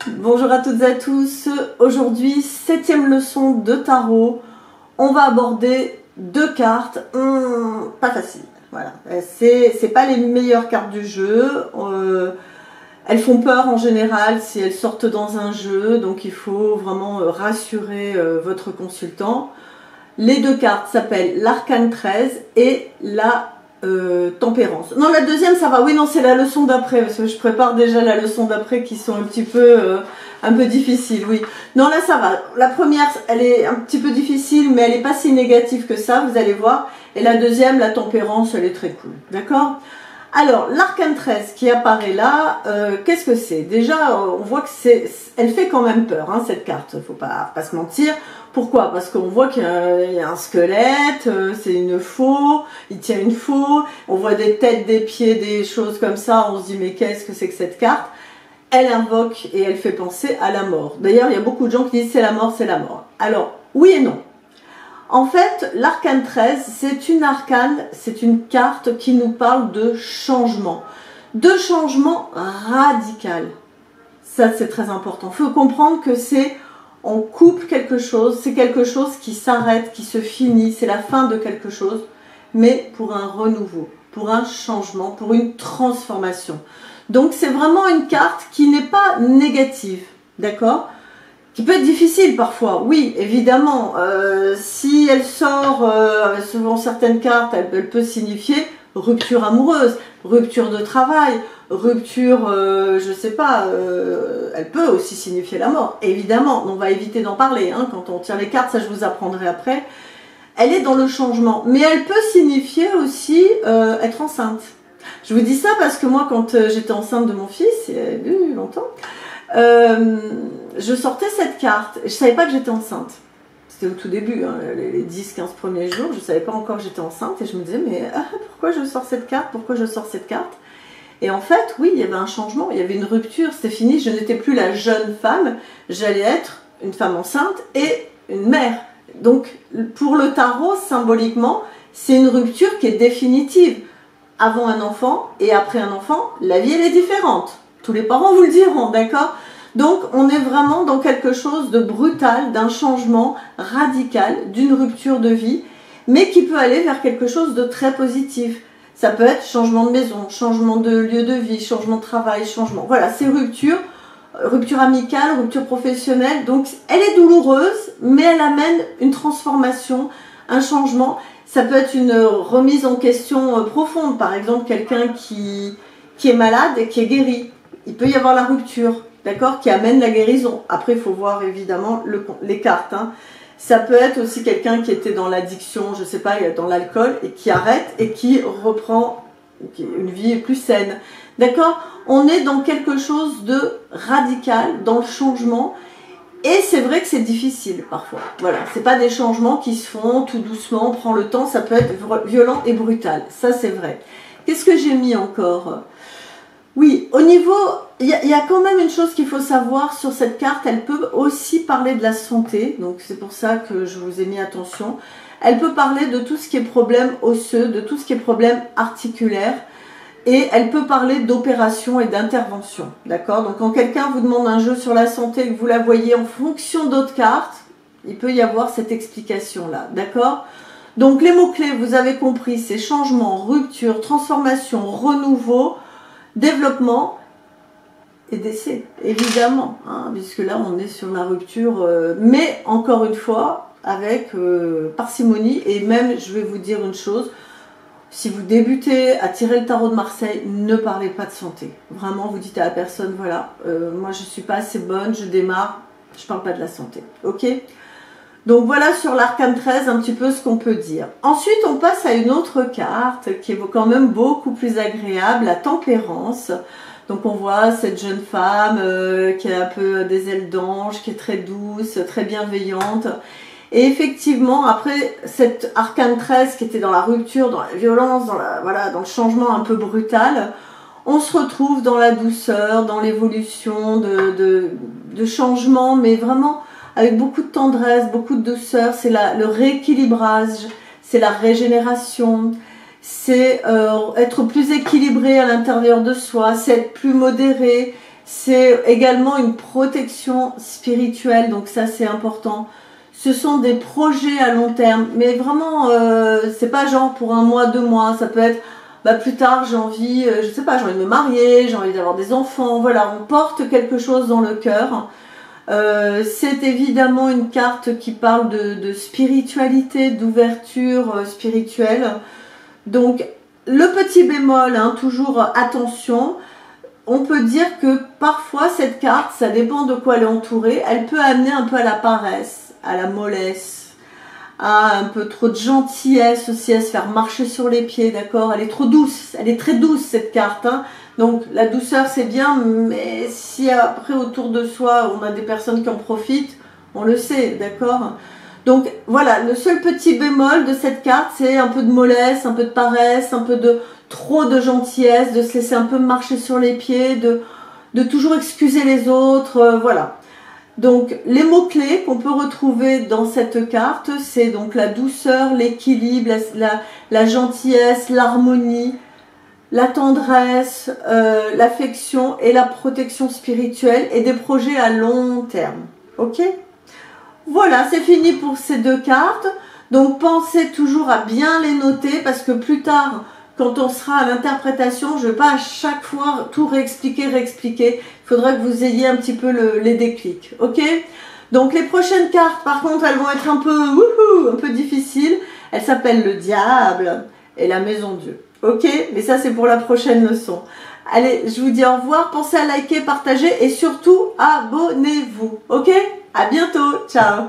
Bonjour à toutes et à tous. Aujourd'hui, 7e leçon de tarot. On va aborder deux cartes pas faciles. Voilà, c'est pas les meilleures cartes du jeu. Elles font peur en général si elles sortent dans un jeu, donc il faut vraiment rassurer votre consultant. Les deux cartes s'appellent l'arcane 13 et la tempérance. Non, la deuxième ça va. Oui, non, c'est la leçon d'après parce que je prépare déjà la leçon d'après qui sont un peu difficiles. Oui, non, là ça va. La première, elle est un petit peu difficile, mais elle n'est pas si négative que ça, vous allez voir. Et la deuxième, la tempérance, elle est très cool. D'accord? Alors, l'arcane 13 qui apparaît là, qu'est-ce que c'est? Déjà, on voit que elle fait quand même peur, hein, cette carte, faut pas se mentir. Pourquoi? Parce qu'on voit qu'il y a un squelette, c'est une faux, il tient une faux, on voit des têtes, des pieds, des choses comme ça, on se dit mais qu'est-ce que c'est que cette carte? Elle invoque et elle fait penser à la mort. D'ailleurs, il y a beaucoup de gens qui disent c'est la mort, c'est la mort. Alors, oui et non. En fait, l'arcane 13, c'est une arcane, c'est une carte qui nous parle de changement radical. Ça, c'est très important. Il faut comprendre que on coupe quelque chose, c'est quelque chose qui s'arrête, qui se finit, c'est la fin de quelque chose, mais pour un renouveau, pour un changement, pour une transformation. Donc, c'est vraiment une carte qui n'est pas négative, d'accord ? Qui peut être difficile parfois, oui, évidemment. Si elle sort, selon certaines cartes, elle peut signifier rupture amoureuse, rupture de travail, rupture, je sais pas, elle peut aussi signifier la mort, évidemment. On va éviter d'en parler, hein, quand on tire les cartes, ça je vous apprendrai après. Elle est dans le changement, mais elle peut signifier aussi être enceinte. Je vous dis ça parce que moi, quand j'étais enceinte de mon fils, il y a eu longtemps, je sortais cette carte, je savais pas que j'étais enceinte. C'était au tout début, hein, les 10-15 premiers jours, je savais pas encore que j'étais enceinte et je me disais mais pourquoi je sors cette carte, pourquoi je sors cette carte? Et en fait, oui, il y avait un changement, il y avait une rupture, c'était fini, je n'étais plus la jeune femme, j'allais être une femme enceinte et une mère. Donc pour le tarot, symboliquement, c'est une rupture qui est définitive. Avant un enfant et après un enfant, la vie elle est différente. Tous les parents vous le diront, d'accord? Donc on est vraiment dans quelque chose de brutal, d'un changement radical, d'une rupture de vie, mais qui peut aller vers quelque chose de très positif. Ça peut être changement de maison, changement de lieu de vie, changement de travail, changement... Voilà, c'est rupture amicale, rupture professionnelle. Donc elle est douloureuse, mais elle amène une transformation, un changement. Ça peut être une remise en question profonde, par exemple quelqu'un qui est malade et qui est guéri. Il peut y avoir la rupture, d'accord, qui amène la guérison. Après, il faut voir évidemment les cartes. Hein. Ça peut être aussi quelqu'un qui était dans l'addiction, je ne sais pas, dans l'alcool, et qui arrête et qui reprend une vie plus saine. D'accord? On est dans quelque chose de radical, dans le changement. Et c'est vrai que c'est difficile parfois. Voilà, c'est pas des changements qui se font tout doucement, on prend le temps, ça peut être violent et brutal. Ça, c'est vrai. Qu'est-ce que j'ai mis encore? Oui, au niveau, il y a quand même une chose qu'il faut savoir sur cette carte, elle peut aussi parler de la santé, donc c'est pour ça que je vous ai mis attention. Elle peut parler de tout ce qui est problème osseux, de tout ce qui est problème articulaire, et elle peut parler d'opération et d'intervention, d'accord? Donc quand quelqu'un vous demande un jeu sur la santé et que vous la voyez en fonction d'autres cartes, il peut y avoir cette explication-là, d'accord? Donc les mots-clés, vous avez compris, c'est changement, rupture, transformation, renouveau, développement et décès, évidemment, hein, puisque là on est sur la rupture, mais encore une fois, avec parcimonie, et même, je vais vous dire une chose, si vous débutez à tirer le tarot de Marseille, ne parlez pas de santé. Vraiment, vous dites à la personne, voilà, moi je ne suis pas assez bonne, je démarre, je ne parle pas de la santé. Ok? Donc voilà sur l'arcane 13 un petit peu ce qu'on peut dire. Ensuite, on passe à une autre carte qui est quand même beaucoup plus agréable, la tempérance. Donc on voit cette jeune femme qui a un peu des ailes d'ange, qui est très douce, très bienveillante. Et effectivement, après cette arcane 13 qui était dans la rupture, dans la violence, dans le changement un peu brutal, on se retrouve dans la douceur, dans l'évolution de changement, mais vraiment avec beaucoup de tendresse, beaucoup de douceur. C'est le rééquilibrage, c'est la régénération, c'est être plus équilibré à l'intérieur de soi, c'est être plus modéré, C'est également une protection spirituelle, donc ça c'est important. Ce sont des projets à long terme, mais vraiment, c'est pas genre pour 1 mois, 2 mois, ça peut être plus tard j'ai envie, je sais pas, j'ai envie de me marier, j'ai envie d'avoir des enfants, voilà, on porte quelque chose dans le cœur. C'est évidemment une carte qui parle de spiritualité, d'ouverture spirituelle. Donc le petit bémol, hein, toujours attention, on peut dire que parfois cette carte, ça dépend de quoi elle est entourée, elle peut amener un peu à la paresse, à la mollesse, à un peu trop de gentillesse aussi, à se faire marcher sur les pieds, d'accord? Elle est trop douce, elle est très douce cette carte, hein. Donc la douceur c'est bien, mais si après autour de soi on a des personnes qui en profitent, on le sait, d'accord? Donc voilà, le seul petit bémol de cette carte, c'est un peu de mollesse, un peu de paresse, un peu de trop de gentillesse, de se laisser un peu marcher sur les pieds, de toujours excuser les autres, voilà. Donc les mots-clés qu'on peut retrouver dans cette carte, c'est donc la douceur, l'équilibre, la gentillesse, l'harmonie, la tendresse, l'affection et la protection spirituelle et des projets à long terme. Ok? Voilà, c'est fini pour ces 2 cartes. Donc pensez toujours à bien les noter parce que plus tard, quand on sera à l'interprétation, je ne vais pas à chaque fois tout réexpliquer. Il faudra que vous ayez un petit peu les déclics. Ok? Donc les prochaines cartes, par contre, elles vont être un peu difficiles. Elles s'appellent le diable et la maison Dieu. Ok? Mais ça, c'est pour la prochaine leçon. Allez, je vous dis au revoir. Pensez à liker, partager et surtout, abonnez-vous. Ok? À bientôt. Ciao.